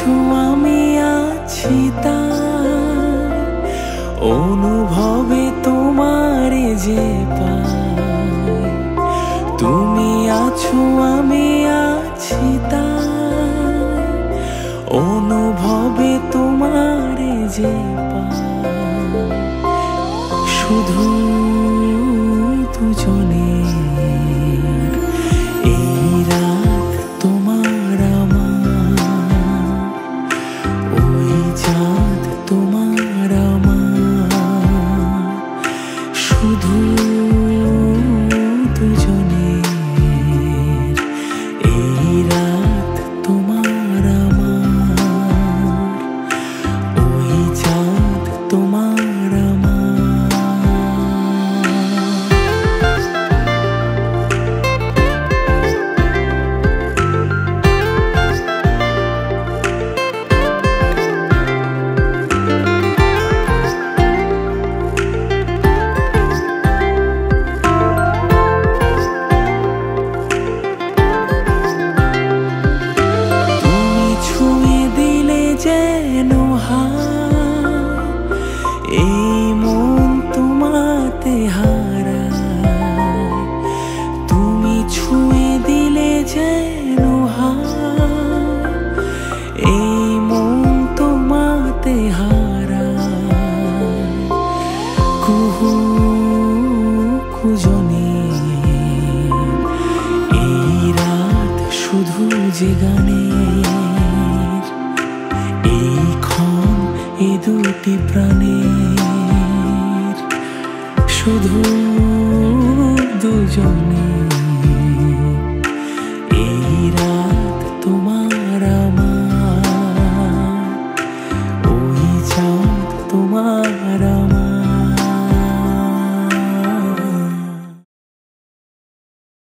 আছো আমি আছি তার অনুভবে তোমারে যে পাই। তুমি আছো আমি আছি তার অনুভবে তোমারে যে পাই। শুধু দুজনের এই রাত তোমার আমার, ওই চাঁদ তোমার আমার। শুধু দুজনের এই রাত তোমার আমার, ওই চাঁদ তোমার আমার। যেন এই মন তোমাতে হারায়, তুমি ছুঁয়ে দিলে যেন এই মন তোমাতে হারায়। কুহু কুজনে এই রাত শুধু যে গানের, এই ক্ষণ এ দুটি প্রাণের, শুধু দুজনে।